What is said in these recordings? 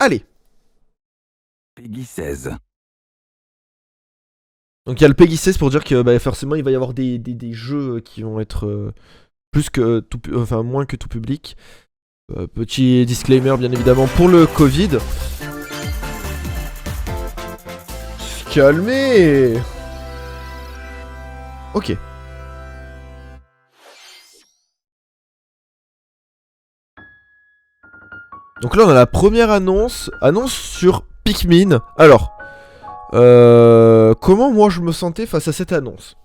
Allez. Peggy 16. Donc il y a le Peggy 16 pour dire que bah, forcément il va y avoir des jeux qui vont être plus que tout, enfin moins que tout public. Petit disclaimer bien évidemment pour le Covid. Calmez. Ok. Donc là on a la première annonce sur Pikmin. Alors, comment moi je me sentais face à cette annonce?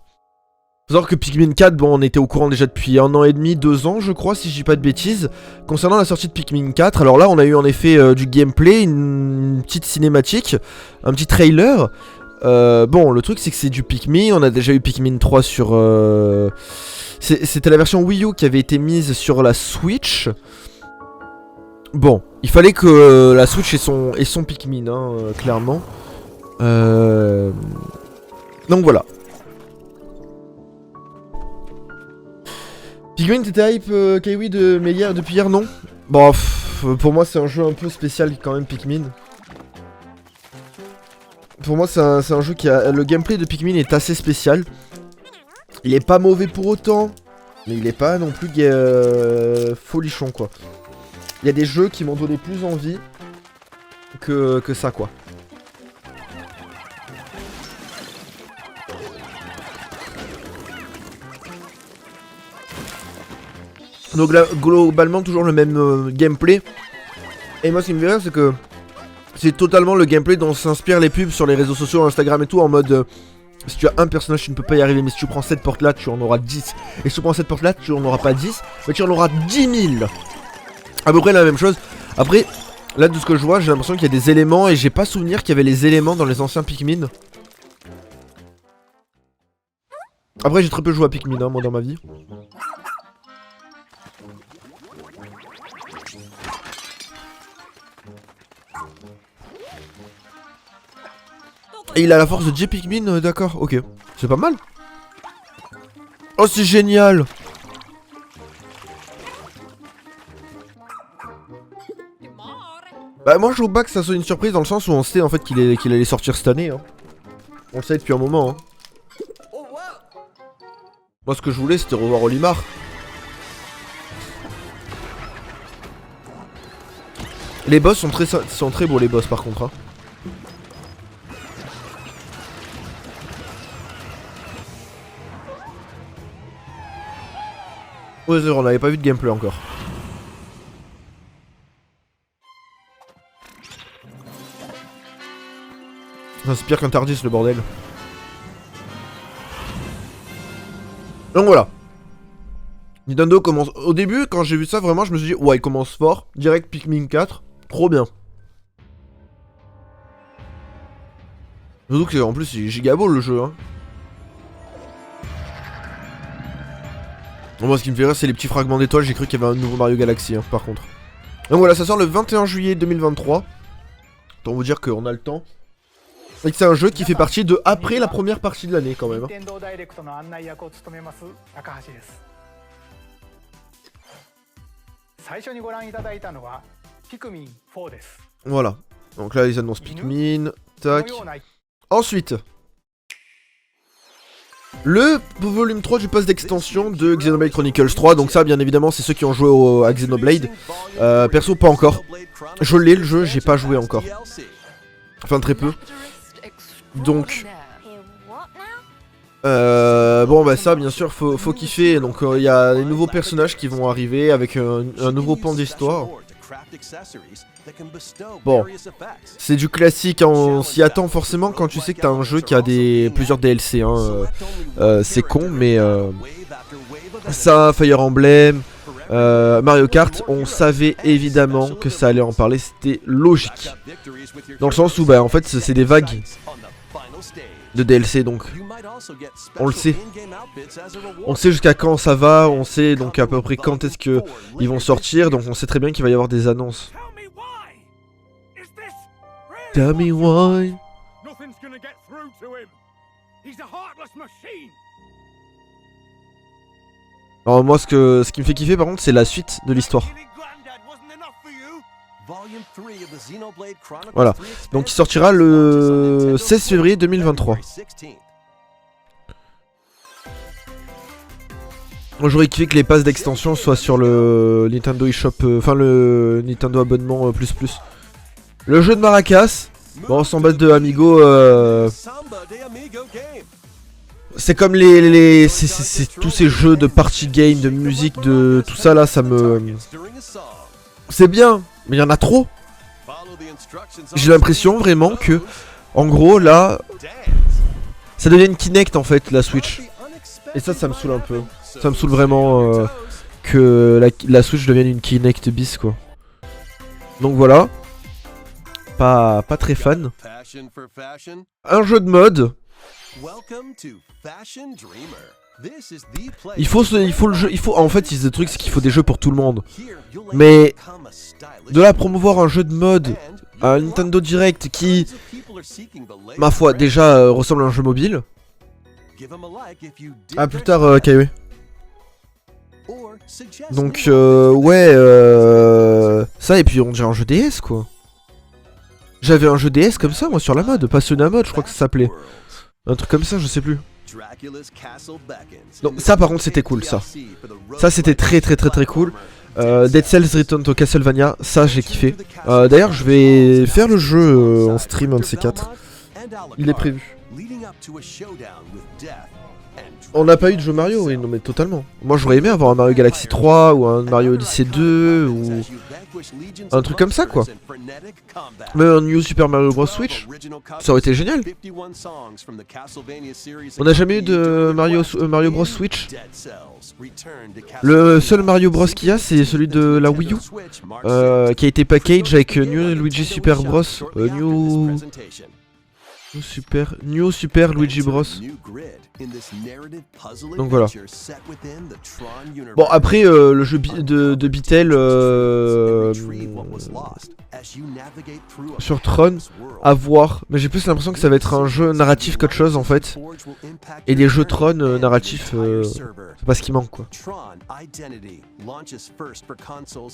Faut savoir que Pikmin 4, bon on était au courant déjà depuis 1 an et demi, 2 ans je crois si je dis pas de bêtises. Concernant la sortie de Pikmin 4, alors là on a eu en effet du gameplay, une petite cinématique, un petit trailer. Bon le truc c'est que c'est du Pikmin, on a déjà eu Pikmin 3 sur... C'était la version Wii U qui avait été mise sur la Switch. Bon, il fallait que la Switch ait son Pikmin, hein, clairement. Donc voilà. Pikmin, t'étais hype Kiwi depuis hier, non? Bon, pour moi c'est un jeu un peu spécial quand même, Pikmin. Pour moi c'est un jeu qui a... Le gameplay de Pikmin est assez spécial. Il est pas mauvais pour autant, mais il est pas non plus folichon quoi. Il y a des jeux qui m'ont donné plus envie que ça quoi. Donc là, globalement toujours le même gameplay. Et moi ce qui me fait rire c'est que c'est totalement le gameplay dont s'inspirent les pubs sur les réseaux sociaux, Instagram et tout, en mode si tu as un personnage tu ne peux pas y arriver, mais si tu prends cette porte là tu en auras 10. Et si tu prends cette porte là tu en auras pas 10, mais tu en auras 10 000. À peu près la même chose. Après, là de ce que je vois, j'ai l'impression qu'il y a des éléments et j'ai pas souvenir qu'il y avait les éléments dans les anciens Pikmin. Après j'ai très peu joué à Pikmin hein, moi dans ma vie. Et il a la force de J Pikmin, d'accord, ok. C'est pas mal. Oh c'est génial. Bah moi je trouve pas que ça soit une surprise dans le sens où on sait en fait qu'il allait sortir cette année hein. On le sait depuis un moment hein. Moi ce que je voulais c'était revoir Olimar. Les boss sont très beaux les boss par contre hein. Ouais c'est vrai, on n'avait pas vu de gameplay encore. C'est pire qu'un Tardis le bordel. Donc voilà. Nintendo commence... Au début quand j'ai vu ça vraiment je me suis dit ouais il commence fort. Direct Pikmin 4. Trop bien. Surtout que en plus c'est giga beau le jeu hein. Moi ce qui me fait rire c'est les petits fragments d'étoiles. J'ai cru qu'il y avait un nouveau Mario Galaxy hein, par contre. Donc voilà ça sort le 21 juillet 2023. Autant vous dire qu'on a le temps. Et que c'est un jeu qui fait partie de après la première partie de l'année quand même. Voilà. Donc là ils annoncent Pikmin. Tac. Ensuite. Le volume 3 du pass d'extension de Xenoblade Chronicles 3. Donc ça bien évidemment c'est ceux qui ont joué à Xenoblade. Perso pas encore. Je l'ai le jeu, j'ai pas joué encore. Enfin très peu. Donc bon bah ça bien sûr faut kiffer. Donc il y a des nouveaux personnages qui vont arriver avec un nouveau pan d'histoire. Bon, c'est du classique, hein, on s'y attend forcément quand tu sais que t'as un jeu qui a plusieurs DLC hein, c'est con mais ça, Fire Emblem, Mario Kart, on savait évidemment que ça allait en parler, c'était logique. Dans le sens où bah en fait c'est des vagues de DLC donc on le sait. On sait jusqu'à quand ça va, on sait donc à peu près quand est-ce que ils vont sortir, donc on sait très bien qu'il va y avoir des annonces. Tell me why. Alors moi ce qui me fait kiffer par contre c'est la suite de l'histoire. Voilà, donc il sortira le 16 février 2023. Moi j'aurais kiffé que les passes d'extension soient sur le Nintendo eShop, enfin le Nintendo abonnement plus plus. Le jeu de maracas, bon on s'en bat de Amigo, c'est comme c'est tous ces jeux de party game, de musique, de tout ça là, ça me... C'est bien, mais il y en a trop. J'ai l'impression vraiment que, en gros là, ça devient une Kinect en fait, la Switch. Et ça me saoule un peu. Ça me saoule vraiment que la Switch devienne une Kinect bis quoi. Donc voilà. Pas très fan. Un jeu de mode. En fait, le truc c'est qu'il faut des jeux pour tout le monde. Mais de là à promouvoir un jeu de mode, un Nintendo Direct qui, ma foi, déjà ressemble à un jeu mobile. Ah plus tard, Kaiwe. Donc ouais, ça et puis on dirait un jeu DS quoi. J'avais un jeu DS comme ça moi sur la mode, Passionna Mode je crois que ça s'appelait. Un truc comme ça, je sais plus. Donc ça par contre c'était cool ça. Ça c'était très cool. Dead Cells Return to Castlevania, ça j'ai kiffé. D'ailleurs je vais faire le jeu en stream un de ces quatre. Il est prévu. On n'a pas eu de jeu Mario, oui, non mais totalement. Moi j'aurais aimé avoir un Mario Galaxy 3 ou un Mario Odyssey 2 ou un truc comme ça quoi. Même un New Super Mario Bros Switch, ça aurait été génial. On n'a jamais eu de Mario Bros Switch. Le seul Mario Bros qu'il y a c'est celui de la Wii U qui a été package avec New Luigi Super Bros, New Super Luigi Bros. Donc voilà. Bon après le jeu de Beatle sur Tron, à voir. Mais j'ai plus l'impression que ça va être un jeu narratif qu'autre chose en fait. Et des jeux Tron narratifs, c'est pas ce qui manque quoi.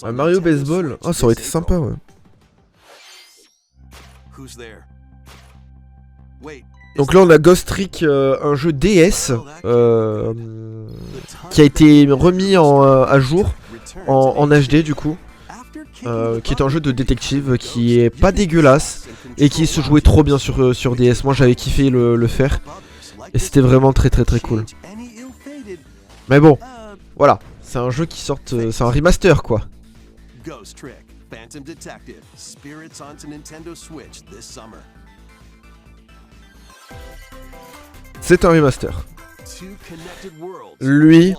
Un Mario Baseball, oh ça aurait été sympa ouais. Donc là on a Ghost Trick, un jeu DS qui a été remis à jour en HD du coup, qui est un jeu de détective qui est pas dégueulasse et qui se jouait trop bien sur DS. Moi j'avais kiffé le faire et c'était vraiment très cool. Mais bon, voilà, c'est un jeu qui sort, c'est un remaster quoi. Ghost Trick, Phantom Detective, Spirits onto Nintendo Switch this summer. C'est un remaster. Lui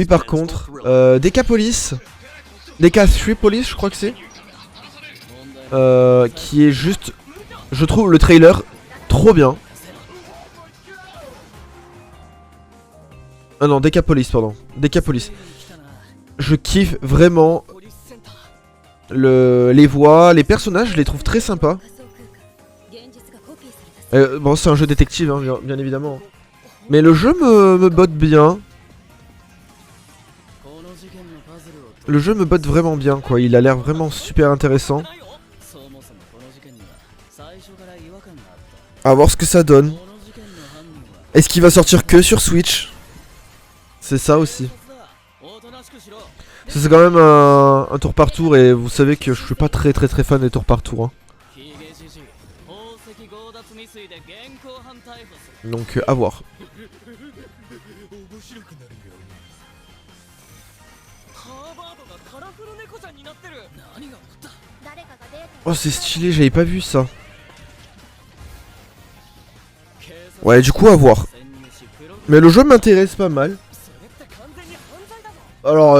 par contre, Decapolis, Deca3 Police je crois que c'est, qui est juste, je trouve le trailer trop bien. Ah non, Decapolis pardon, Decapolis. Je kiffe vraiment les voix, les personnages, je les trouve très sympas. Bon c'est un jeu détective hein, bien évidemment. Mais le jeu me botte bien. Le jeu me botte vraiment bien quoi, il a l'air vraiment super intéressant. À voir ce que ça donne. Est-ce qu'il va sortir que sur Switch? C'est ça aussi. C'est quand même un tour par tour et vous savez que je suis pas très fan des tours par tour hein. Donc à voir. Oh c'est stylé, j'avais pas vu ça. Ouais du coup à voir. Mais le jeu m'intéresse pas mal. Alors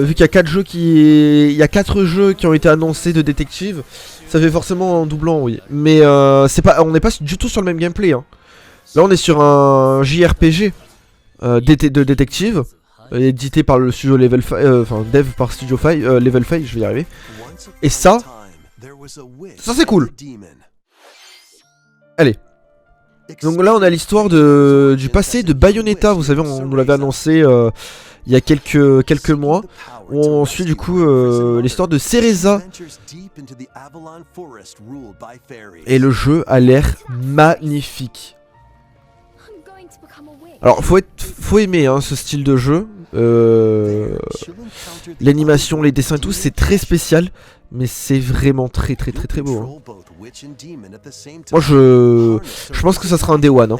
vu qu'il y a 4 jeux il y a 4 jeux qui ont été annoncés de détective, ça fait forcément un doublant oui. Mais c'est pas, on n'est pas du tout sur le même gameplay hein. Là on est sur un JRPG de détective édité par le studio Level 5, enfin dev par Studio 5, Level 5, je vais y arriver. Et ça c'est cool. Allez. Donc là on a l'histoire du passé de Bayonetta, vous savez on nous l'avait annoncé il y a quelques mois. Où on suit du coup l'histoire de Cereza. Et le jeu a l'air magnifique. Alors faut aimer hein, ce style de jeu. L'animation, les dessins et tout, c'est très spécial. Mais c'est vraiment très beau. Hein. Moi je pense que ça sera un Day One. Hein.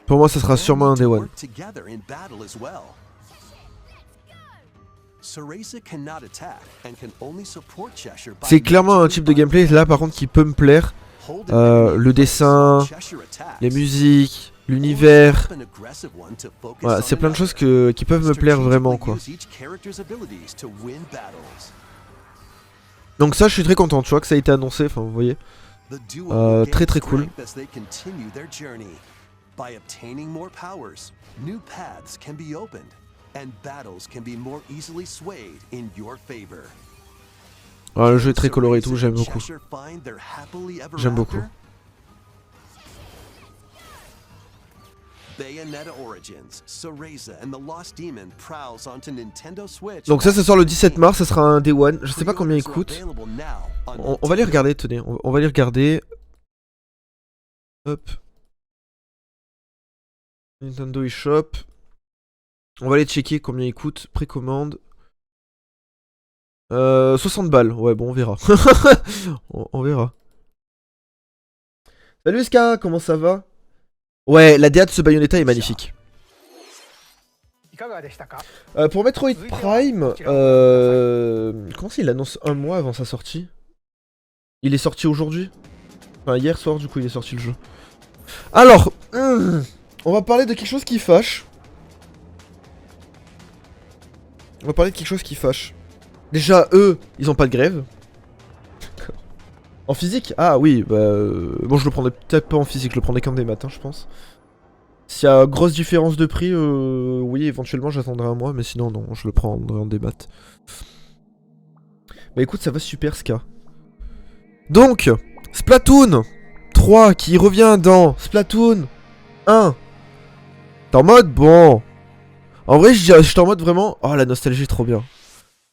Pour moi ça sera sûrement un Day One. C'est clairement un type de gameplay là par contre qui peut me plaire. Le dessin, les musiques, l'univers, voilà, c'est plein de choses qui peuvent me plaire vraiment quoi. Donc ça je suis très content, tu vois que ça a été annoncé, enfin vous voyez, très cool. Le jeu est très coloré et tout, j'aime beaucoup. J'aime beaucoup. Donc ça sort le 17 mars, ça sera un Day One. Je sais pas combien il coûte. On va les regarder, tenez. On va les regarder. Hop. Nintendo eShop. On va aller checker combien il coûte. Précommande. 60 balles. Ouais, bon, on verra. on verra. Salut Ska, comment ça va? Ouais, la DA de ce Bayonetta est magnifique. Pour Metroid Prime, comment ça il annonce un mois avant sa sortie? Il est sorti aujourd'hui? Enfin hier soir du coup il est sorti le jeu. Alors, on va parler de quelque chose qui fâche. Déjà eux, ils ont pas de grève. En physique? Ah oui, bah... bon je le prendrais peut-être pas en physique, je le prendrais qu'en des matins je pense. S'il y a grosse différence de prix, oui éventuellement j'attendrai un mois, mais sinon non, je le prendrai en débat. Bah écoute, ça va super Ska. Donc, Splatoon 3 qui revient dans Splatoon 1. T'es en mode, bon... En vrai, je suis en mode vraiment, oh la nostalgie trop bien.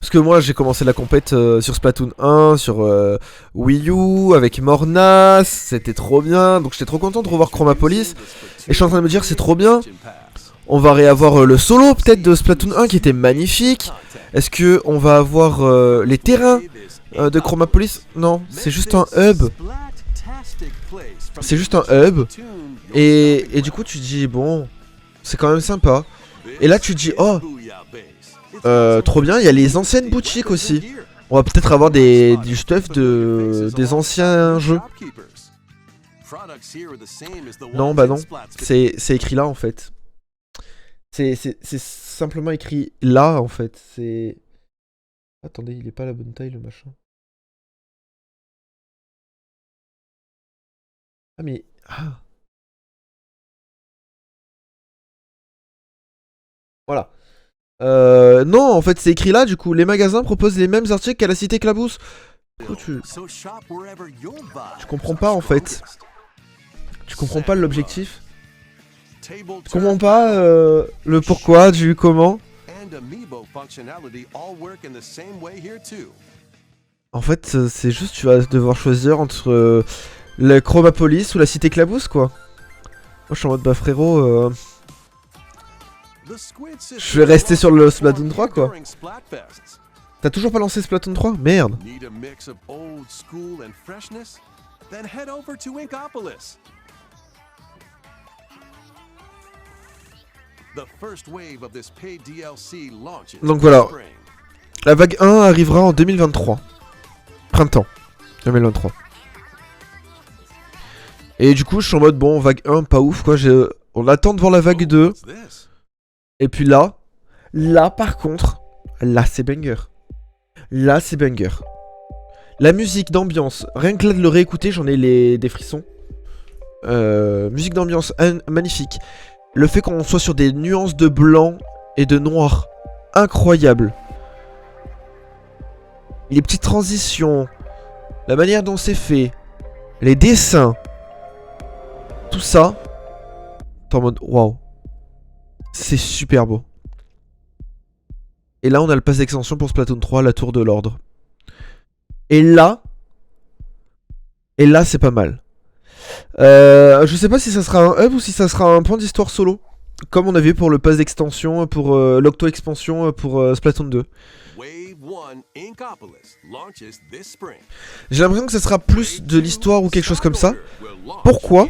Parce que moi j'ai commencé la compète sur Splatoon 1, sur Wii U, avec Mornas, c'était trop bien, donc j'étais trop content de revoir Chromapolis. Et je suis en train de me dire c'est trop bien, on va réavoir le solo peut-être de Splatoon 1 qui était magnifique. Est-ce que on va avoir les terrains de Chromapolis? Non, c'est juste un hub. C'est juste un hub. Et du coup tu te dis bon, c'est quand même sympa. Et là tu te dis oh, trop bien, il y a les anciennes boutiques aussi. On va peut-être avoir du stuff des anciens jeux. Non, bah non. C'est écrit là en fait. C'est simplement écrit là en fait. C'est... Attendez, il est pas à la bonne taille le machin. Ah mais... Ah. Voilà. Non, en fait, c'est écrit là, du coup. Les magasins proposent les mêmes articles qu'à la Cité Clabousse. Tu comprends pas, en fait. Tu comprends pas l'objectif. Tu comprends pas le pourquoi, du comment. En fait, c'est juste, tu vas devoir choisir entre le Chromapolis ou la Cité Clabousse, quoi. Moi, je suis en mode, bah frérot... Je vais rester sur le Splatoon 3 quoi. T'as toujours pas lancé Splatoon 3? Merde. Donc voilà. La vague 1 arrivera en 2023. Printemps 2023. Et du coup je suis en mode bon vague 1 pas ouf quoi. On attend de voir la vague 2. Et puis là par contre, là c'est banger. Là c'est banger. La musique d'ambiance, rien que là de le réécouter, j'en ai des frissons. Musique d'ambiance magnifique. Le fait qu'on soit sur des nuances de blanc et de noir, incroyable. les petites transitions, la manière dont c'est fait, les dessins, tout ça, t'es en mode waouh, c'est super beau. Et là, on a le pass d'extension pour Splatoon 3, la tour de l'ordre. Et là, c'est pas mal. Je sais pas si ça sera un hub ou si ça sera un point d'histoire solo. Comme on avait pour le pass d'extension, pour l'octo-expansion pour Splatoon 2. J'ai l'impression que ça sera plus de l'histoire ou quelque chose comme ça. Pourquoi ?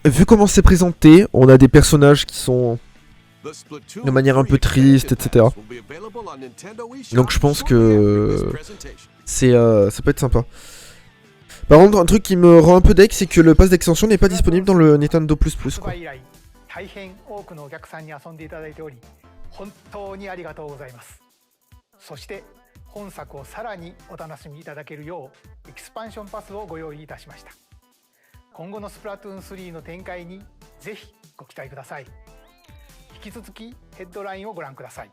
Vu comment c'est présenté, on a des personnages qui sont de manière un peu triste, etc. Donc je pense que ça peut être sympa. Par contre, un truc qui me rend un peu deck, c'est que le pass d'extension n'est pas disponible dans le Nintendo Plus Plus, quoi. 大変多くのお客さんに遊んでいただいており、本当にありがとうございます。そして本作をさらにお楽しみいただけるようエキスパンションパスをご用意いたしました。今後のスプラトゥーン3の展開にぜひご期待ください。引き続きヘッドラインをご覧ください。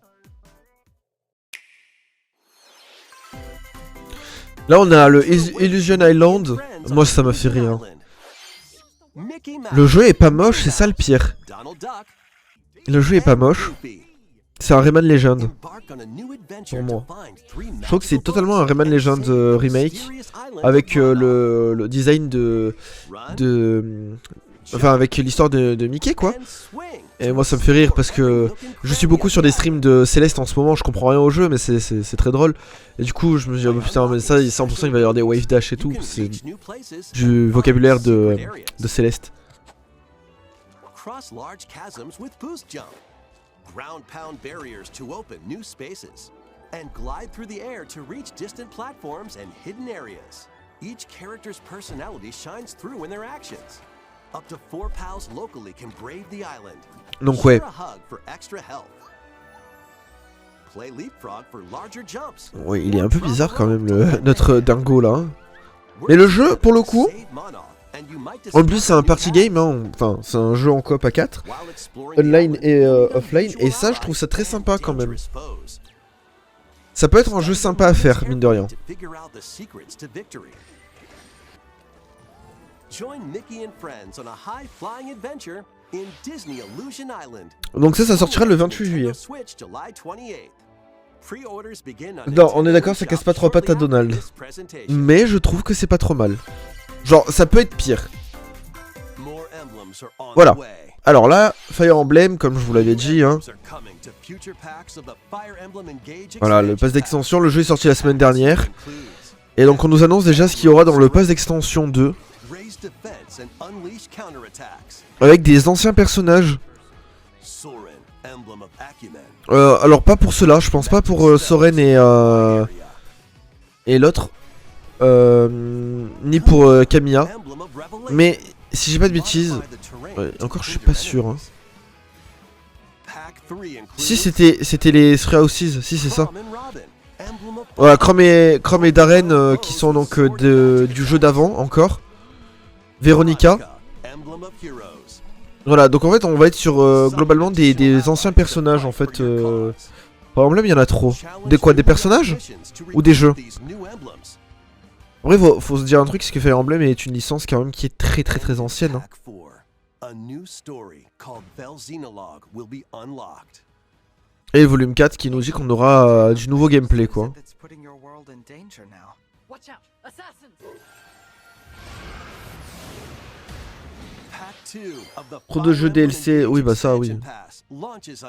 Là on a le Illusion Island. Moi ça m'a fait rire. Le jeu est pas moche, c'est ça le pire. Le jeu est pas moche. C'est un Rayman Legend. Pour moi. Je trouve que c'est totalement un Rayman Legend remake. Avec le design enfin avec l'histoire de Mickey quoi. Et moi ça me fait rire parce que je suis beaucoup sur des streams de Céleste en ce moment, je comprends rien au jeu mais c'est très drôle. Et du coup je me dis oh putain mais ça 100% il va y avoir des wave dash et tout, c'est du vocabulaire de Céleste. Each character's personality shines through in their actions. Up to 4 pals locally can brave the island. Donc ouais. Play leapfrog for larger jumps. Oui, il est un peu bizarre quand même notre dingo là. Mais le jeu pour le coup, en plus c'est un party game, hein. Enfin c'est un jeu en coop à 4, online et offline, et ça je trouve ça très sympa quand même. Ça peut être un jeu sympa à faire, mine de rien. Donc ça sortira le 28 juillet. Non, on est d'accord, ça casse pas trois pattes à Donald. Mais je trouve que c'est pas trop mal. Genre, ça peut être pire. Voilà. Alors là, Fire Emblem, comme je vous l'avais dit, hein. Voilà, le pass d'extension, le jeu est sorti la semaine dernière. Et donc on nous annonce déjà ce qu'il y aura dans le pass d'extension 2. Avec des anciens personnages. Alors pas pour ceux-là, je pense pas pour Soren et l'autre. Ni pour Camilla. Mais si j'ai pas de bêtises, encore je suis pas sûr. Hein. Si c'était les Three Houses, si c'est ça. Voilà, Chrome et Darren qui sont donc du jeu d'avant encore. Véronica. Voilà, donc en fait on va être sur globalement des anciens personnages en fait. Par exemple il y en a trop. Des quoi, des personnages ou des jeux? En vrai faut se dire un truc, c'est que Fire Emblem est une licence quand même qui est très ancienne. Hein. Et le volume 4 qui nous dit qu'on aura du nouveau gameplay quoi. Trop de jeux DLC, oui bah ça oui.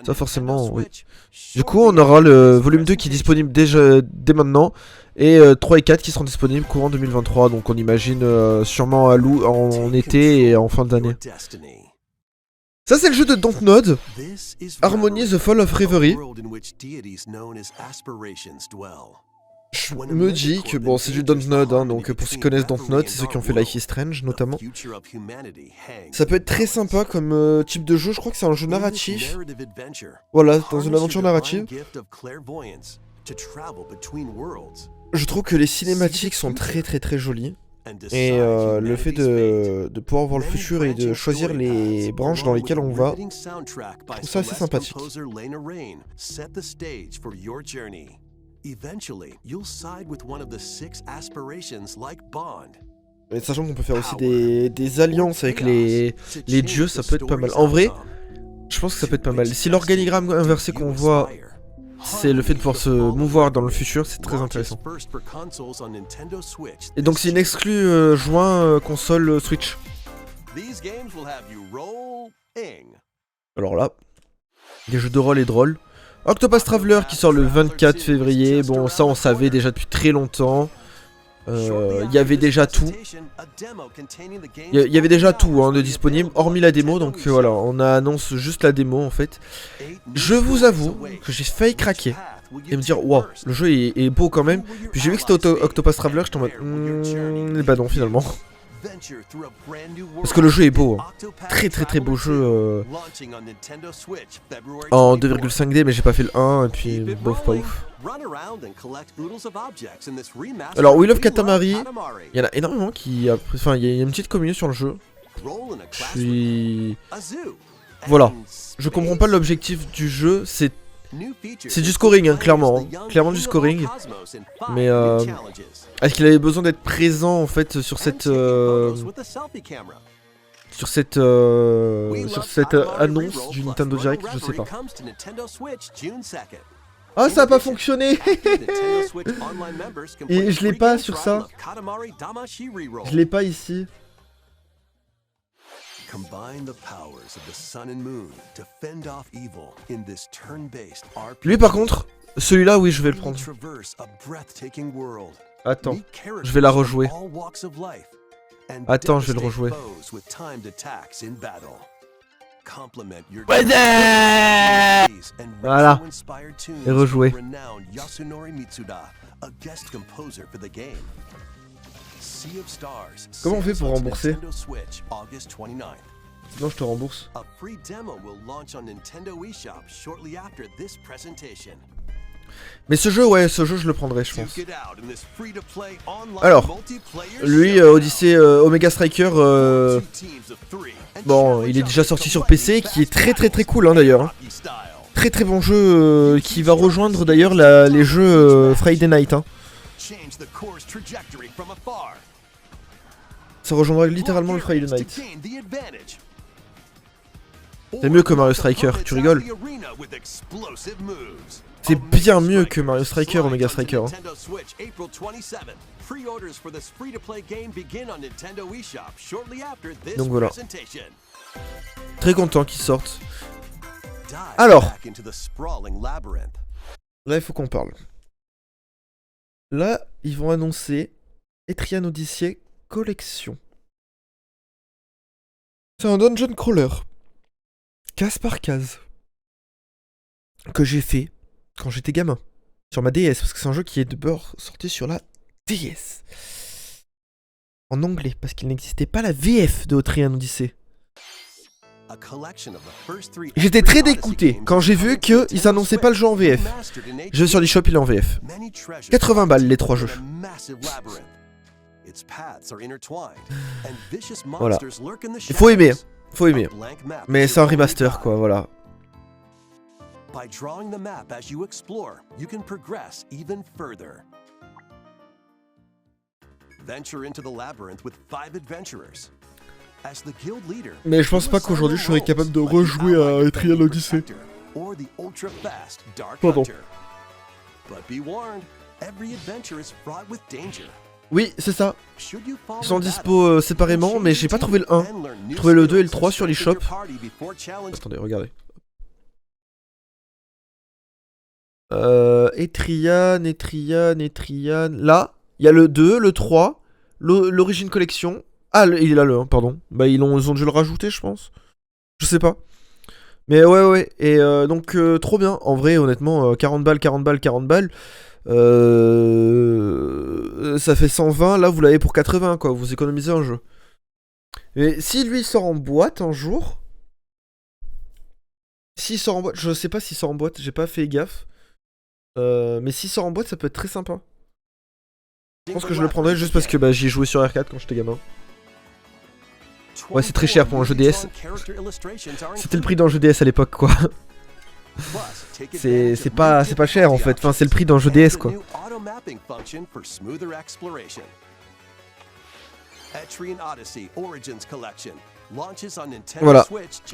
Ça forcément oui. Du coup on aura le volume 2 qui est disponible déjà dès maintenant. Et 3 et 4 qui seront disponibles courant 2023. Donc on imagine sûrement en été et en fin d'année. Ça c'est le jeu de Dontnod, Harmony the Fall of Reverie. Je me dis que bon c'est du Dontnod, hein, donc pour ceux qui connaissent Dontnod, c'est ceux qui ont fait Life is Strange notamment. Ça peut être très sympa comme type de jeu, je crois que c'est un jeu narratif. Voilà, dans une aventure narrative. Je trouve que les cinématiques sont très jolies. Et le fait de pouvoir voir le futur et de choisir les branches dans lesquelles on va, je trouve ça assez sympathique. Eventually, you'll side with one of the 6 aspirations like Bond. Et sachant qu'on peut faire aussi des alliances avec les dieux, ça peut être pas mal. En vrai, je pense que ça peut être pas mal. Si l'organigramme inversé qu'on voit, c'est le fait de pouvoir se mouvoir dans le futur, c'est très intéressant. Et donc c'est une exclue juin console Switch. Alors là, des jeux de rôle et de rôle. Octopus Traveler qui sort le 24 février, bon ça on savait déjà depuis très longtemps. Il y avait déjà tout. Il y avait déjà tout hein, de disponible, hormis la démo, donc voilà, on annonce juste la démo en fait. Je vous avoue que j'ai failli craquer et me dire, waouh, le jeu est beau quand même. Puis j'ai vu que c'était Octopus Traveler, j'étais en mode, bah non finalement. Parce que le jeu est beau, hein. Très beau jeu en 2,5D, mais j'ai pas fait le 1 et puis bof pas ouf. Alors Wheel of Katamari, il y en a énormément qui... Enfin il y a une petite communauté sur le jeu. Je suis... Voilà, je comprends pas l'objectif du jeu, c'est du scoring hein, clairement, hein. Clairement du scoring. Mais est-ce qu'il avait besoin d'être présent en fait sur cette annonce du Nintendo Direct, je sais pas. Ah ça a pas fonctionné. Et je l'ai pas sur ça. Je l'ai pas ici. Lui par contre, celui-là oui je vais le prendre. Attends, je vais la rejouer. Attends, je vais le rejouer. Voilà. Et rejouer. Comment on fait pour rembourser? Non, je te rembourse. Mais ce jeu, ouais, ce jeu je le prendrai, je pense. Alors, lui, Odyssey Omega Striker, bon, il est déjà sorti sur PC, qui est très cool hein, d'ailleurs. Hein. Très bon jeu qui va rejoindre d'ailleurs les jeux Friday Night. Hein. Ça rejoindra littéralement le Friday Night. C'est mieux que Mario Striker, tu rigoles? C'est bien mieux que Mario Striker, Omega Striker. Hein. Donc voilà. Très content qu'ils sortent. Alors, là il faut qu'on parle. Là, ils vont annoncer Etrian Odyssey Collection. C'est un dungeon crawler. Case par case. Que j'ai fait quand j'étais gamin. Sur ma DS. Parce que c'est un jeu qui est de bord sorti sur la DS. En anglais. Parce qu'il n'existait pas la VF de Etrian Odyssey. J'étais très dégoûté quand j'ai vu qu'ils annonçaient pas le jeu en VF. Je vais sur l'eShop, il est en VF. 80 balles les 3 jeux. Voilà. Il faut aimer. Faut aimer. Mais c'est un remaster quoi, voilà. By drawing the map as you explore, you can progress even further. Venture into the labyrinth with 5 adventurers. As the guild leader, mais je pense pas qu'aujourd'hui je serais capable de rejouer à Etrian Odyssey. Pardon. Oui, c'est ça. Ils sont dispo séparément, mais j'ai pas trouvé le 1. J'ai trouvé le 2 et le 3 sur l'eShop. Attendez, regardez. Etrian. Là, il y a le 2, le 3, l'Origin Collection. Ah, il est là le 1, pardon. Bah, ils ont dû le rajouter, je pense. Je sais pas. Mais ouais. Et donc, trop bien. En vrai, honnêtement, 40 balles. Ça fait 120. Là, vous l'avez pour 80, quoi. Vous économisez un jeu. Et si lui sort en boîte un jour. S'il sort en boîte, je sais pas s'il sort en boîte, j'ai pas fait gaffe. Mais s'il sort en boîte, ça peut être très sympa. Je pense que je le prendrais juste parce que bah, j'y ai joué sur R4 quand j'étais gamin. Ouais, c'est très cher pour un jeu DS. C'était le prix d'un jeu DS à l'époque, quoi. C'est pas cher en fait, enfin c'est le prix d'un jeu DS quoi. Voilà,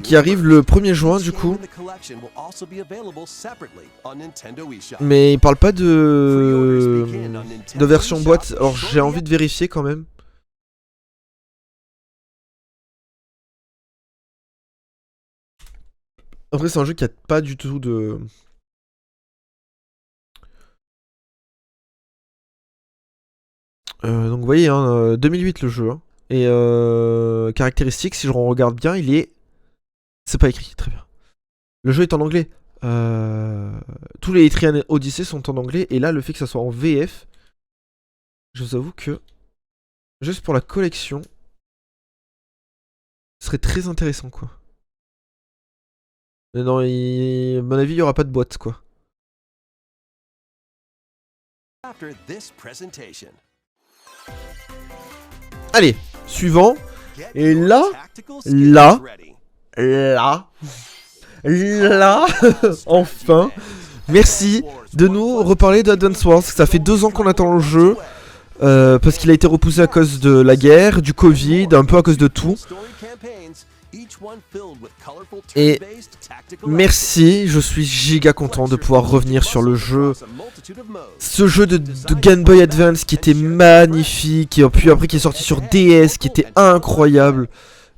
qui arrive le 1er juin du coup. Mais il parle pas de version boîte, alors j'ai envie de vérifier quand même. Après c'est un jeu qui a pas du tout de... donc vous voyez, hein, 2008 le jeu. Hein. Et caractéristiques, si je regarde bien, il est... C'est pas écrit, très bien. Le jeu est en anglais. Tous les Etrian Odyssey sont en anglais. Et là, le fait que ça soit en VF, je vous avoue que... Juste pour la collection, ce serait très intéressant, quoi. Mais non, à mon avis, il n'y aura pas de boîte, quoi. Allez, suivant. Et là, enfin, merci de nous reparler de Advance Wars. Ça fait 2 ans qu'on attend le jeu. Parce qu'il a été repoussé à cause de la guerre, du Covid, un peu à cause de tout. Et merci, je suis giga content de pouvoir revenir sur le jeu. Ce jeu de Game Boy Advance qui était magnifique, et puis après qui est sorti sur DS, qui était incroyable.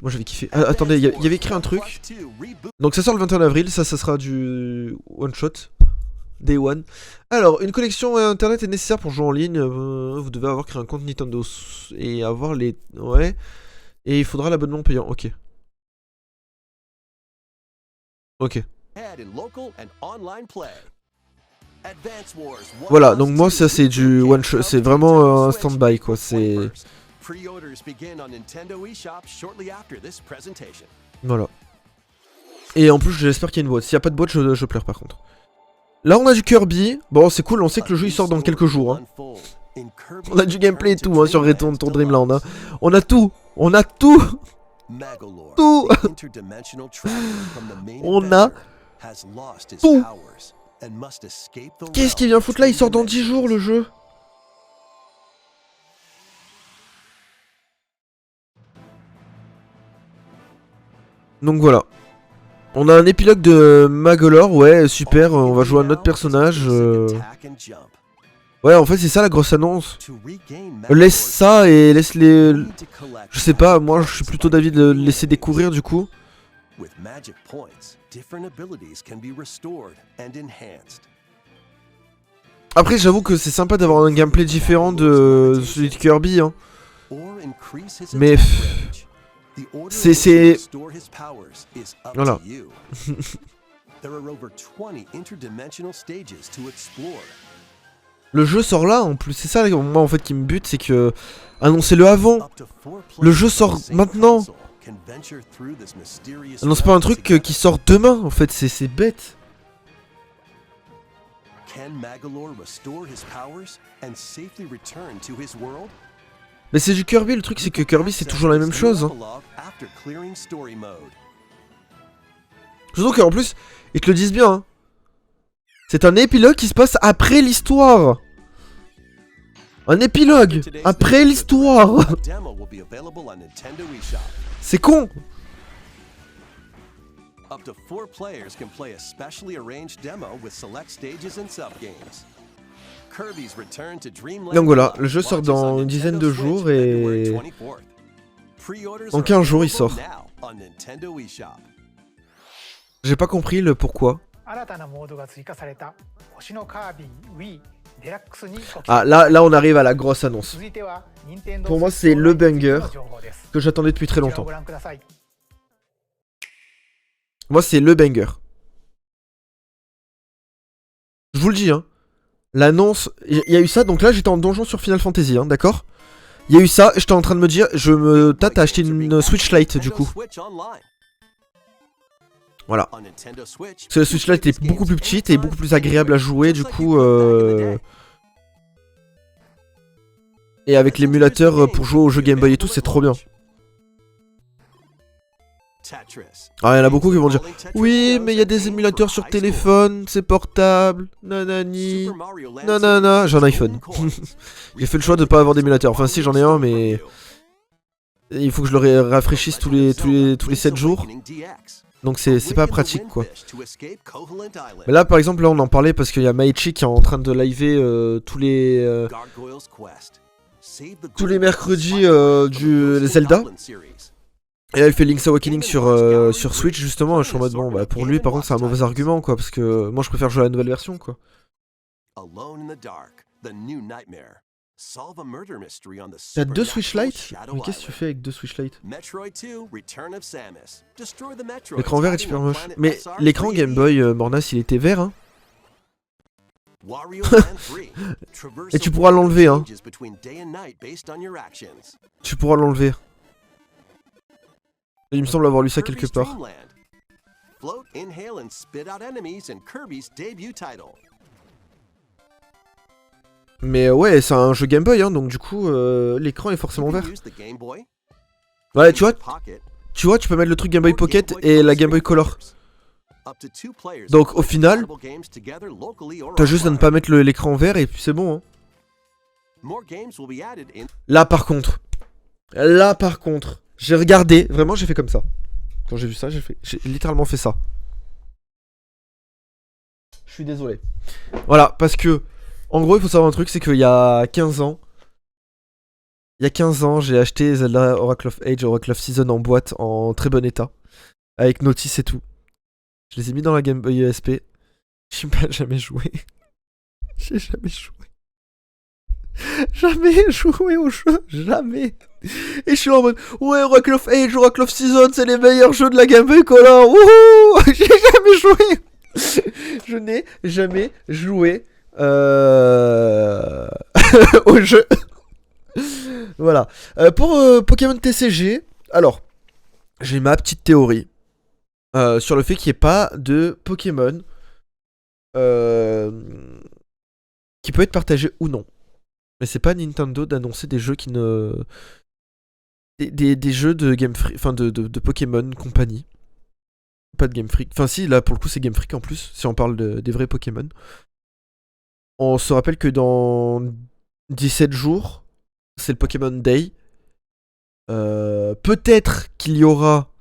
Moi j'avais kiffé. Attendez, il y avait écrit un truc. Donc ça sort le 21 avril, ça sera du one shot. Day one. Alors, une connexion internet est nécessaire pour jouer en ligne. Vous devez avoir créé un compte Nintendo et avoir les... Ouais. Et il faudra l'abonnement payant, ok. Ok. Voilà, donc moi ça c'est du one shot, c'est vraiment un stand-by quoi, c'est... Voilà. Et en plus j'espère qu'il y a une boîte, s'il n'y a pas de boîte je pleure par contre. Là on a du Kirby, bon c'est cool, on sait que le jeu il sort dans quelques jours hein. On a du gameplay et tout hein, sur Return to Dreamland hein. On a tout. On a tout. Qu'est-ce qu'il vient foutre là? Il sort dans 10 jours le jeu. Donc voilà. On a un épilogue de Magolor, ouais, super, on va jouer un autre personnage. Ouais, en fait, c'est ça la grosse annonce. Laisse ça et laisse les... Je sais pas, moi je suis plutôt d'avis de le laisser découvrir du coup. Après, j'avoue que c'est sympa d'avoir un gameplay différent de celui de Kirby, hein. Mais... C'est... Voilà. Le jeu sort là en plus, c'est ça moi en fait qui me bute, c'est que... Annoncez-le avant. Le jeu sort maintenant. Annonce pas un truc qui sort demain en fait, c'est bête. Mais c'est du Kirby, le truc c'est que Kirby c'est toujours la même chose hein. Surtout qu'en plus, ils te le disent bien hein. C'est un épilogue qui se passe après l'histoire. Un épilogue après l'histoire. C'est con. Donc voilà, le jeu sort dans une dizaine de jours et... En 15 jours il sort. J'ai pas compris le pourquoi. Ah là on arrive à la grosse annonce. Pour moi c'est le banger que j'attendais depuis très longtemps. Moi c'est le banger. Je vous le dis hein. L'annonce, il y a eu ça, donc là j'étais en donjon sur Final Fantasy, hein, d'accord? Il y a eu ça, j'étais en train de me dire, je me tâte à acheter une Switch Lite du coup. Voilà. Parce que la Switch Lite est beaucoup plus petite et beaucoup plus agréable à jouer du coup. Et avec l'émulateur pour jouer au jeu Game Boy et tout, c'est trop bien. Ah, il y en a beaucoup qui vont dire oui, mais il y a des émulateurs sur téléphone, c'est portable, nanani, nanana. J'ai un iPhone. J'ai fait le choix de pas avoir d'émulateur. Enfin, si, j'en ai un, mais il faut que je le rafraîchisse tous les 7 jours. Donc c'est pas pratique, quoi. Mais là, par exemple, là on en parlait parce qu'il y a Maichi qui est en train de liver tous les mercredis du Zelda. Et là il fait Link's Awakening sur Switch justement. Et je suis en mode bon, bah pour lui par contre c'est un mauvais argument, quoi, parce que moi je préfère jouer à la nouvelle version, quoi. T'as 2 Switch Lite? Mais qu'est-ce que tu fais avec 2 Switch Lite? L'écran vert est super moche. Mais l'écran Game Boy Mornas, il était vert, hein. Et tu pourras l'enlever, hein. Tu pourras l'enlever. Il me semble avoir lu ça quelque part. Mais ouais, c'est un jeu Game Boy, hein, donc du coup, l'écran est forcément vert. Ouais, tu vois, tu peux mettre le truc Game Boy Pocket et la Game Boy Color. Donc au final, t'as juste à ne pas mettre l'écran vert et puis c'est bon, hein. Là par contre, j'ai regardé, vraiment j'ai fait comme ça. Quand j'ai vu ça, j'ai littéralement fait ça. Je suis désolé. Voilà, parce que en gros, il faut savoir un truc, c'est qu'il y a 15 ans, j'ai acheté Zelda Oracle of Age, Oracle of Season en boîte, en très bon état, avec notice et tout. Je les ai mis dans la Game Boy ESP. J'ai jamais joué. J'ai jamais joué. Jamais joué au jeu, jamais. Et je suis en mode, ouais, Oracle of Age, Oracle of Season, c'est les meilleurs jeux de la Game Boy Color. Wouhou. J'ai jamais joué. Je n'ai jamais joué au jeu. Voilà. Pour Pokémon TCG, alors, j'ai ma petite théorie sur le fait qu'il n'y ait pas de Pokémon qui peut être partagé ou non. Mais c'est pas Nintendo d'annoncer des jeux qui ne... Des jeux de Game Freak, enfin de Pokémon compagnie. Pas de Game Freak. Enfin si, là pour le coup c'est Game Freak en plus, si on parle des vrais Pokémon. On se rappelle que dans 17 jours, c'est le Pokémon Day. Peut-être qu'il y aura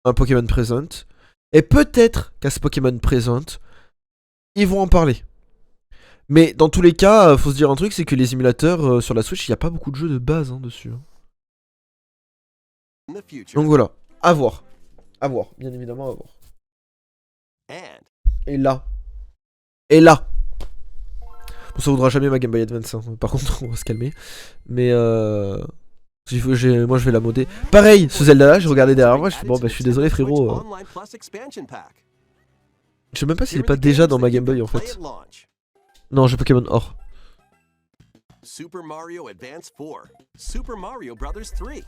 un Pokémon Present. Et peut-être qu'à ce Pokémon Present, ils vont en parler. Mais dans tous les cas, faut se dire un truc, c'est que les émulateurs sur la Switch, il n'y a pas beaucoup de jeux de base dessus. Donc voilà, à voir. À voir, bien évidemment à voir. Et là. Bon, ça vaudra jamais ma Game Boy Advance, hein. Par contre, on va se calmer. Mais moi je vais la modder. Pareil, ce Zelda là, j'ai regardé derrière moi, je fais bon bah je suis désolé frérot. Je sais même pas s'il est pas déjà dans ma Game Boy en fait. Non, j'ai Pokémon Or. Super Mario Advance 4, Super Mario Bros. 3.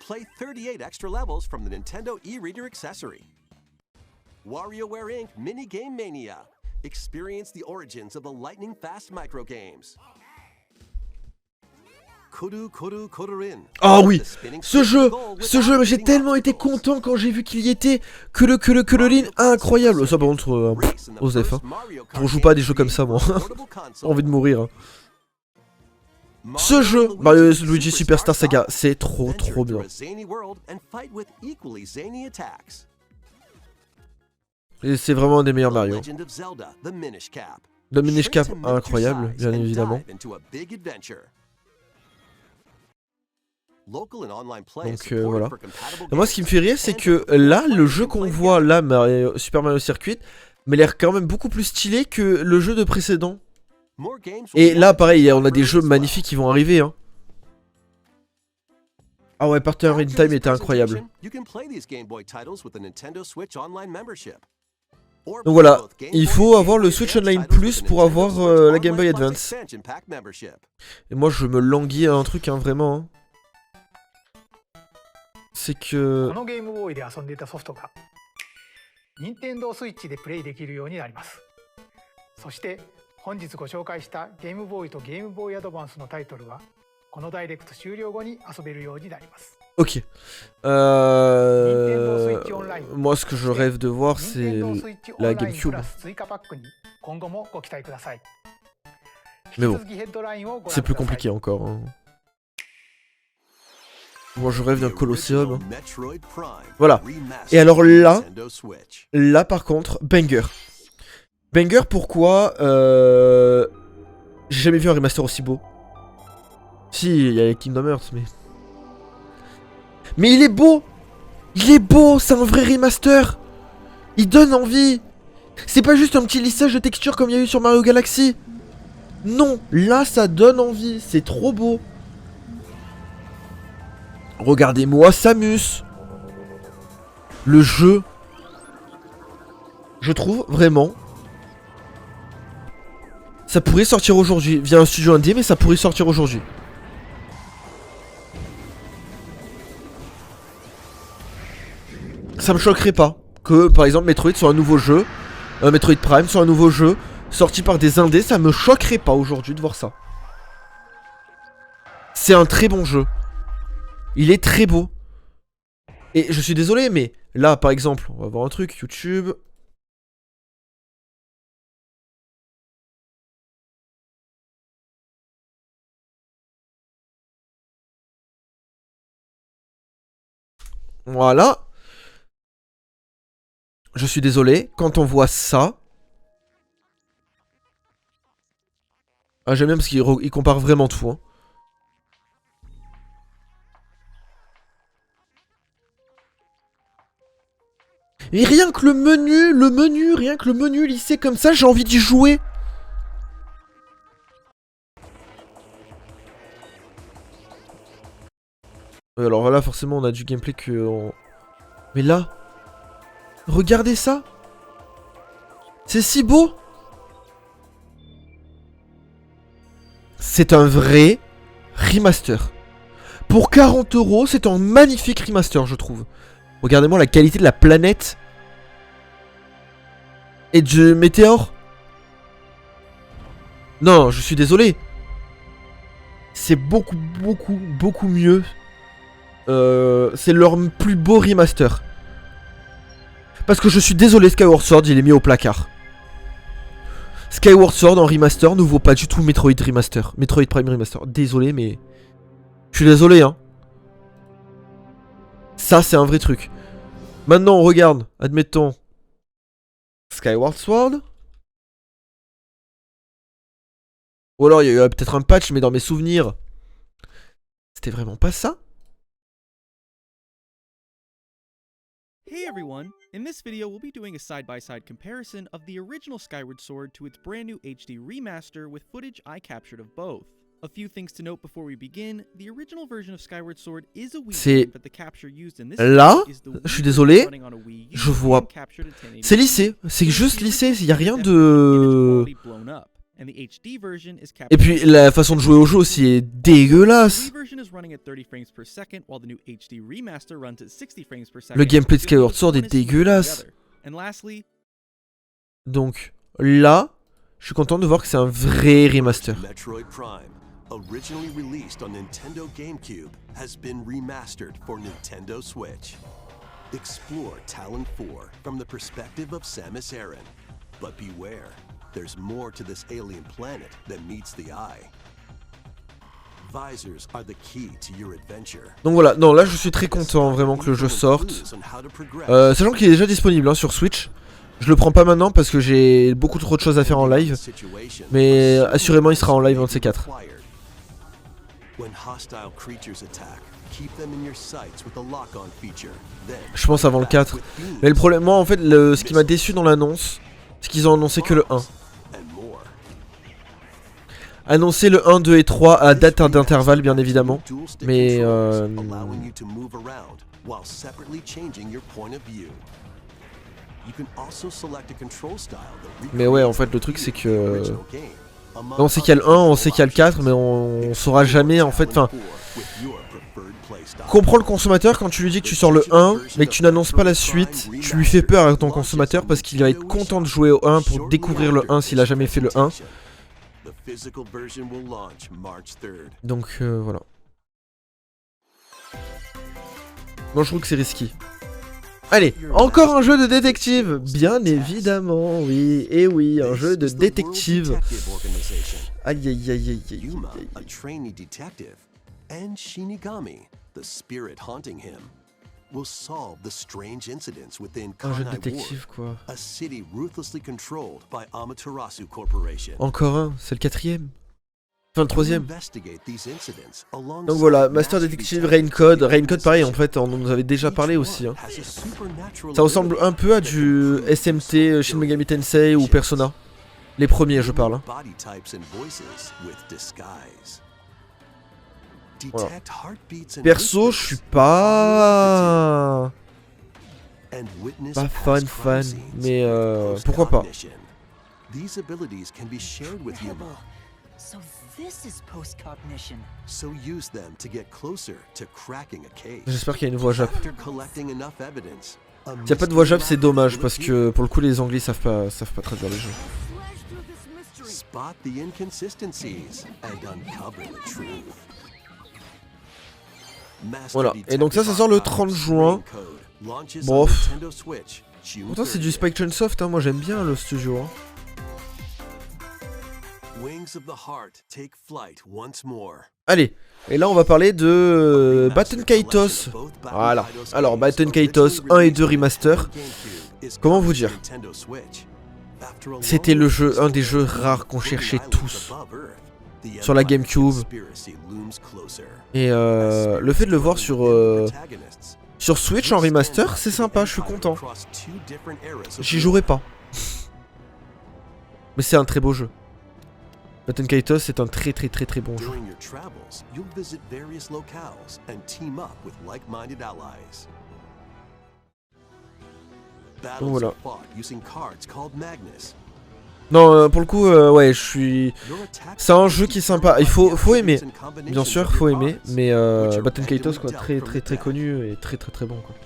Play 38 extra levels from the Nintendo e-reader accessory. WarioWare Inc. Mini Game Mania. Experience the origins of the lightning-fast microgames. Ah oui, ce jeu, mais j'ai tellement été content quand j'ai vu qu'il y était. Que le ligne incroyable. Ça par contre, Osef, hein. On joue pas à des jeux comme ça, moi. J'ai envie de mourir. Hein. Ce jeu, Mario Luigi Superstar Saga, c'est trop bien. Et c'est vraiment un des meilleurs Mario. Le Minish Cap, incroyable, bien évidemment. Donc voilà. Et moi ce qui me fait rire c'est que là le jeu qu'on voit là, Super Mario Circuit, mais l'air quand même beaucoup plus stylé que le jeu de précédent. Et là pareil, on a des jeux magnifiques qui vont arriver hein. Ah ouais, Partner in Time était incroyable. Donc voilà, il faut avoir le Switch Online Plus pour avoir la Game Boy Advance. Et moi je me languis à un truc hein, vraiment hein. C'est que... このゲームボーイで遊んでいたソフトが Nintendo Switch でプレイできるようになります。そして本日ご紹介したゲームボーイとゲームボーイアドバンスのタイトルはこのダイレクト終了後に遊べるようになります。Ok. Moi, ce que je rêve de voir, c'est la GameCube. Mais bon, c'est plus compliqué encore. Hein. Moi, je rêve d'un Colosseum. Voilà. Et alors là par contre, banger. Banger, pourquoi j'ai jamais vu un remaster aussi beau. Si, il y a Kingdom Hearts, mais... Mais il est beau! Il est beau! C'est un vrai remaster! Il donne envie! C'est pas juste un petit lissage de texture comme il y a eu sur Mario Galaxy! Non! Là, ça donne envie! C'est trop beau! Regardez-moi Samus! Le jeu! Je trouve, vraiment... Ça pourrait sortir aujourd'hui, via un studio indé, mais ça pourrait sortir aujourd'hui. Ça me choquerait pas que, par exemple, Metroid soit un nouveau jeu, Metroid Prime soit un nouveau jeu, sorti par des indés, ça me choquerait pas aujourd'hui de voir ça. C'est un très bon jeu. Il est très beau. Et je suis désolé, mais là, par exemple, on va voir un truc, YouTube... Voilà. Je suis désolé, quand on voit ça... Ah, j'aime bien parce qu'il compare vraiment tout. Hein. Et rien que le menu, rien que le menu lissé comme ça, j'ai envie d'y jouer. Alors là, forcément, on a du gameplay que... Mais là... Regardez ça! C'est si beau! C'est un vrai remaster. Pour 40 €, c'est un magnifique remaster, je trouve. Regardez-moi la qualité de la planète. Et du météore. Non, je suis désolé. C'est beaucoup mieux. C'est leur plus beau remaster. Parce que je suis désolé, Skyward Sword, il est mis au placard. Skyward Sword en remaster ne vaut pas du tout Metroid Remaster. Metroid Prime Remaster. Désolé, mais... Je suis désolé, hein. Ça, c'est un vrai truc. Maintenant, on regarde, admettons... Skyward Sword. Ou alors, il y a eu peut-être un patch, mais dans mes souvenirs... C'était vraiment pas ça? Hey everyone! In this video, we'll be doing a side-by-side comparison of the original Skyward Sword to its brand new HD remaster with footage I captured of both. A few things to note before we begin, the original version of Skyward Sword is a Wii game, but the capture used in this là, is the je suis désolé, running on a Wii U je vois... captured at 1080p. C'est lissé, c'est juste lissé, il n'y a rien de... Et puis la façon de jouer au jeu aussi est dégueulasse. Le gameplay de Skyward Sword est dégueulasse. Donc là, je suis content de voir que c'est un vrai remaster. Metroid Prime, originally released on Nintendo GameCube, has been remastered for Nintendo Switch. Explore Talon 4 from the perspective of Samus Aran. But beware, there's more to this alien planet than meets the eye. Visors are the key to your adventure. Donc voilà, non là je suis très content vraiment que le jeu sorte. Sachant qu'il est déjà disponible hein, sur Switch. Je le prends pas maintenant parce que j'ai beaucoup trop de choses à faire en live. Mais assurément il sera en live un de ces quatre. Je pense avant le 4. Mais le problème, moi en fait, ce qui m'a déçu dans l'annonce, c'est qu'ils ont annoncé que le 1. Annoncé le 1, 2 et 3 à date d'intervalle bien évidemment. Mais ouais en fait le truc c'est que... On sait qu'il y a le 1, on sait qu'il y a le 4 mais on saura jamais en fait, enfin... Comprends le consommateur quand tu lui dis que tu sors le 1 mais que tu n'annonces pas la suite, tu lui fais peur à ton consommateur parce qu'il va être content de jouer au 1 pour découvrir le 1 s'il a jamais fait le 1. Donc voilà. Non, je trouve que c'est risqué. Allez, encore un jeu de détective. Bien évidemment, oui. Et oui, un jeu de détective. Aïe aïe aïe aïe aïe. Yuma, a trainee detective, and Shinigami, the spirit haunting him, will solve the strange incidents within Un jeu de Kanai détective, Ward, quoi. a city ruthlessly controlled by Amaterasu Corporation. Encore un, c'est le 4ème. Enfin, le 3ème. Investigate these incidents alongside Donc voilà, Master master Detective, Raincode. Raincode, pareil, en fait, on nous avait déjà parlé aussi. Hein. has a supernatural Ça ressemble un peu à du SMT, Shin Megami Tensei ou Persona. Les premiers, je parle. Hein. body types and voices with disguise. Voilà. Detect heartbeats and Perso, je suis pas... and witness pas past fan, crime scenes mais with pourquoi pas. post-cognition. These abilities can be shared with Yuma, So this is post-cognition. so use them to get closer to cracking a case. J'espère qu'il y a une voix Jap. After collecting enough evidence, a S'il n'y a pas de voix Jap, c'est mystery dommage, will parce appear. que pour le coup, les Anglais savent pas traduire les jeux. Spot the inconsistencies and uncover the truth. Master Voilà. Et donc ça sort le 30 juin. Launches Bon, on Nintendo Switch, June Pourtant, c'est du 30th. Spike Chunsoft, hein. Moi j'aime bien le studio. Hein. Wings of the Heart take flight once more. Allez, et là on va parler de Baten Kaitos. Voilà. Alors, Baten Kaitos 1 et 2 remaster. Comment vous dire? C'était le jeu, un des jeux rares qu'on cherchait tous sur la GameCube. Et le fait de le voir sur Switch en remaster, c'est sympa, je suis content. J'y jouerai pas. Mais c'est un très beau jeu. Baten Kaitos c'est un très bon jeu. During your travels, you'll visit various locales and team up with like-minded allies. Battles Voilà. are fought using cards called Magnus. Non, pour le coup, ouais, je suis... Your attack C'est un jeu qui est sympa, il faut aimer. and combinations Bien sûr, of faut your aimer, cards. mais which are Baten Kaitos, quoi, randomly dealt from the très deck. connu et très bon, quoi.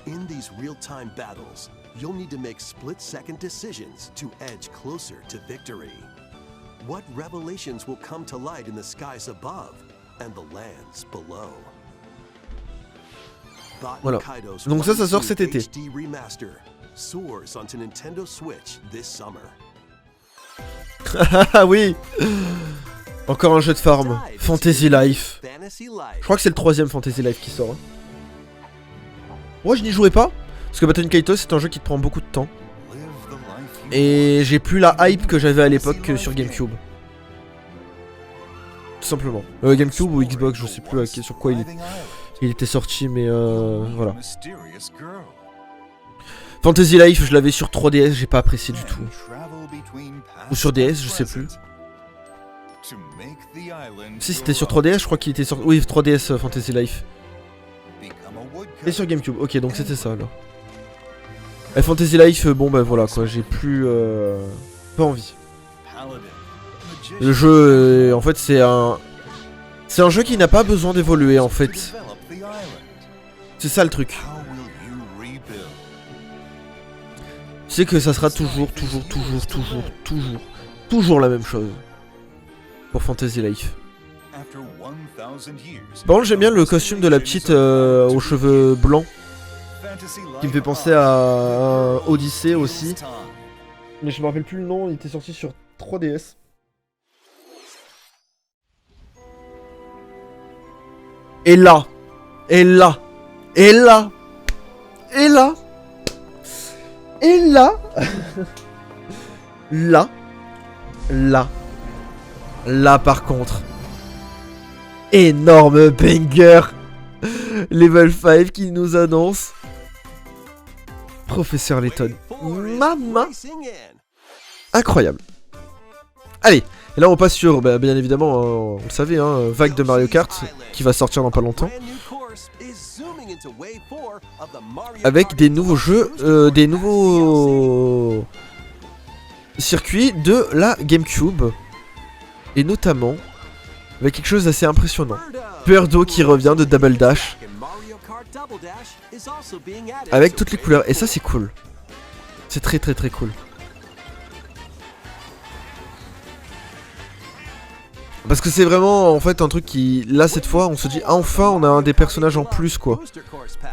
In these real-time battles, you'll need to make split-second decisions to edge closer to victory. What revelations will come to light in the skies above and the lands below? Baten Voilà. Kaitos Donc ça sort 1 cet été. HD Remaster soars onto Nintendo Switch this summer. Ah oui. Encore un jeu de farm, Fantasy Life. Fantasy Je Life. crois que c'est le 3ème Fantasy Life qui sort. Hein. Moi je n'y jouerai pas, parce que Baten Kaitos c'est un jeu qui te prend beaucoup de temps. Et j'ai plus la hype que j'avais à l'époque sur GameCube. Tout simplement. GameCube ou Xbox, je sais plus sur quoi il était sorti, mais voilà. Fantasy Life, je l'avais sur 3DS, j'ai pas apprécié du tout. Ou sur DS, je sais plus. Si c'était sur 3DS, je crois qu'il était sur... Oui, 3DS Fantasy Life. Et sur GameCube, ok, donc c'était ça alors. Et Fantasy Life, bon bah voilà quoi, j'ai plus... pas envie. Le jeu, en fait, c'est un... C'est un jeu qui n'a pas besoin d'évoluer en fait. C'est ça le truc. C'est que ça sera toujours la même chose. Pour Fantasy Life. Par contre, j'aime bien le costume de la petite aux cheveux blancs. Qui me fait penser à Odyssey aussi. Mais je me rappelle plus le nom, il était sorti sur 3DS. Et là, et là, et là, et là, et là, là par contre, énorme banger, level 5 qui nous annonce Professeur Layton. Maman, incroyable. Allez, et là on passe sur, bah, bien évidemment, on le savait, hein, vague de Mario Kart qui va sortir dans pas longtemps. Avec des nouveaux jeux, des nouveaux circuits de la GameCube. Et notamment, avec quelque chose d'assez impressionnant. Birdo qui revient de Double Dash. Avec toutes les couleurs, et ça c'est cool. C'est très cool. Parce que c'est vraiment en fait un truc qui, là cette fois, on se dit enfin on a un des personnages en plus quoi.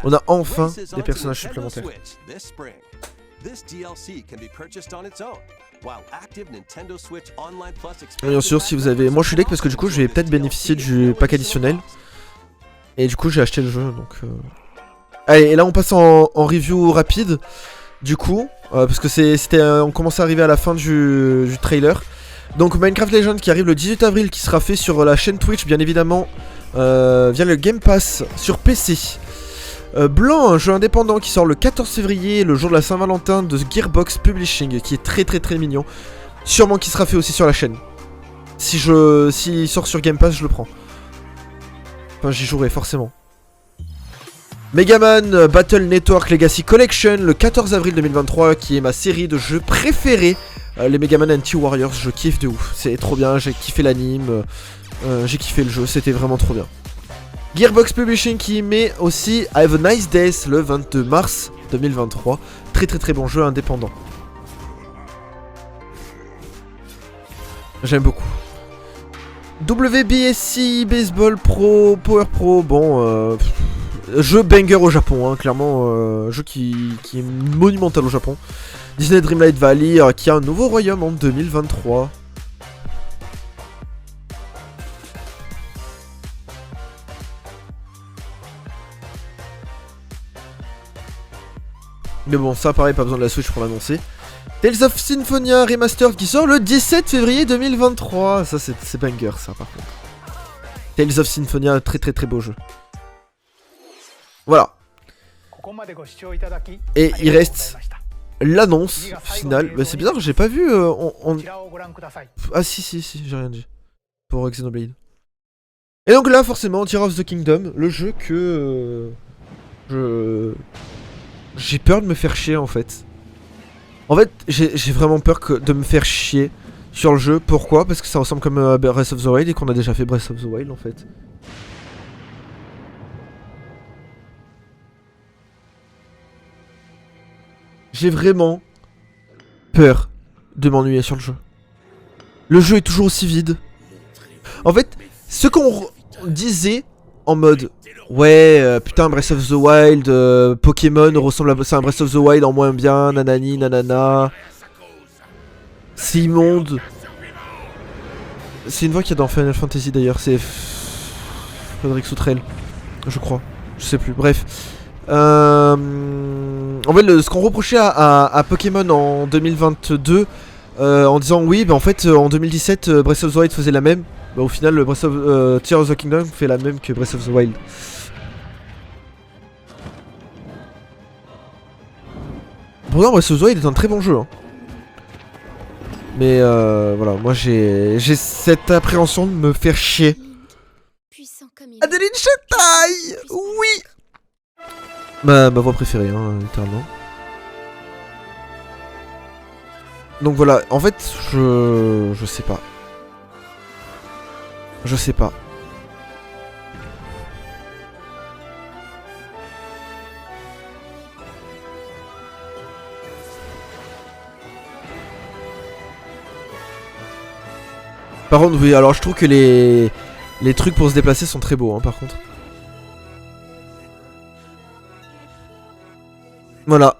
On a enfin des personnages supplémentaires. Et bien sûr, si vous avez, moi je suis deck parce que du coup je vais peut-être bénéficier du pack additionnel. Et du coup j'ai acheté le jeu donc. Allez, et là on passe en review rapide. Du coup, parce que on commence à arriver à la fin du trailer. Donc Minecraft Legends qui arrive le 18 avril, qui sera fait sur la chaîne Twitch bien évidemment, via le Game Pass sur PC. Blanc, un jeu indépendant qui sort le 14 février, le jour de la Saint-Valentin, de Gearbox Publishing, qui est très mignon. Sûrement qui sera fait aussi sur la chaîne. S'il sort sur Game Pass, je le prends. Enfin j'y jouerai forcément. Megaman Battle Network Legacy Collection le 14 avril 2023, qui est ma série de jeux préférés. Les Megaman Anti-Warriors, je kiffe de ouf, c'est trop bien, j'ai kiffé l'anime, j'ai kiffé le jeu, c'était vraiment trop bien. Gearbox Publishing qui met aussi Have a Nice Days le 22 mars 2023, très bon jeu indépendant. J'aime beaucoup. WBSC Baseball Pro, Power Pro, bon, jeu banger au Japon, hein, clairement, jeu qui est monumental au Japon. Disney Dreamlight Valley qui a un nouveau royaume en 2023. Mais bon, ça pareil, pas besoin de la Switch pour l'annoncer. Tales of Symphonia Remastered qui sort le 17 février 2023. Ça c'est banger ça par contre. Tales of Symphonia, très beau jeu. Voilà. Et il reste l'annonce finale. Bah, c'est bizarre, j'ai pas vu. Ah si, j'ai rien dit. Pour Xenoblade. Et donc là, forcément, Tears of the Kingdom, le jeu que. J'ai peur de me faire chier en fait. En fait, j'ai vraiment peur de me faire chier sur le jeu. Pourquoi? Parce que ça ressemble comme à Breath of the Wild et qu'on a déjà fait Breath of the Wild en fait. J'ai vraiment peur de m'ennuyer sur le jeu. Le jeu est toujours aussi vide. En fait, ce qu'on disait en mode ouais, putain, Breath of the Wild, Pokémon ressemble à un Breath of the Wild en moins bien, nanani, nanana. C'est immonde. C'est une voix qu'il y a dans Final Fantasy d'ailleurs, c'est Frédéric Soutrel, je crois. Je sais plus, bref. En fait, ce qu'on reprochait à Pokémon en 2022, en disant oui, bah en fait, en 2017, Breath of the Wild faisait la même. Bah, au final, Tears of the Kingdom fait la même que Breath of the Wild. Pourtant, Breath of the Wild est un très bon jeu. Hein. Mais voilà, moi j'ai cette appréhension de me faire chier. Adeline Chetaille, oui. Ma voix préférée, hein, littéralement. Donc voilà, en fait, je sais pas. Je sais pas. Par contre, oui, alors je trouve que les trucs pour se déplacer sont très beaux, hein, par contre. Voilà.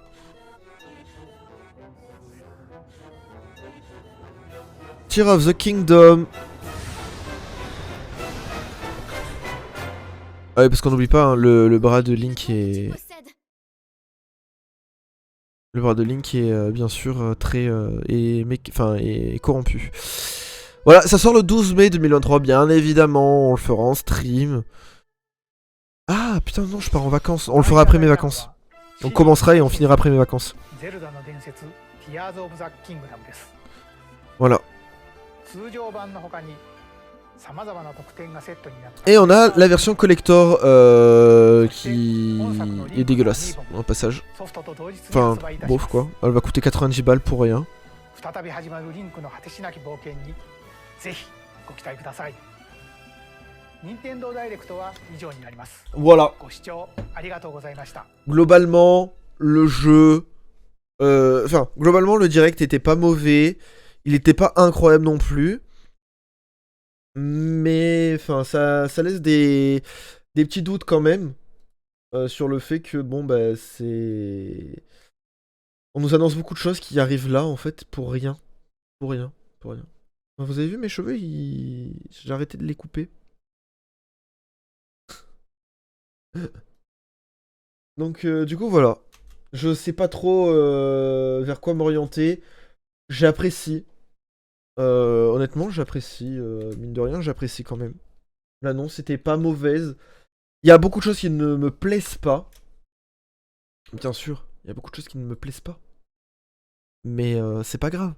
Tears of the Kingdom. Ah oui, parce qu'on n'oublie pas, hein, le bras de Link est... Le bras de Link est bien sûr très... est corrompu. Voilà, ça sort le 12 mai 2023, bien évidemment, on le fera en stream. Ah, putain, non, je pars en vacances. On le fera après mes vacances. On commencera et on finira après mes vacances. Voilà. Et on a la version collector qui est dégueulasse, au passage. Enfin, bof quoi. Elle va coûter 90 balles pour rien. Voilà. Globalement, le jeu... Enfin, globalement, le direct était pas mauvais. Il était pas incroyable non plus. Mais enfin, ça laisse des petits doutes quand même sur le fait que bon bah c'est. On nous annonce beaucoup de choses qui arrivent là en fait pour rien. Pour rien. Pour rien. Vous avez vu mes cheveux, j'ai arrêté de les couper. Donc du coup voilà. Je sais pas trop vers quoi m'orienter. J'apprécie. Honnêtement, j'apprécie. Mine de rien, j'apprécie quand même. L'annonce était pas mauvaise. Il y a beaucoup de choses qui ne me plaisent pas. Bien sûr, il y a beaucoup de choses qui ne me plaisent pas. Mais c'est pas grave.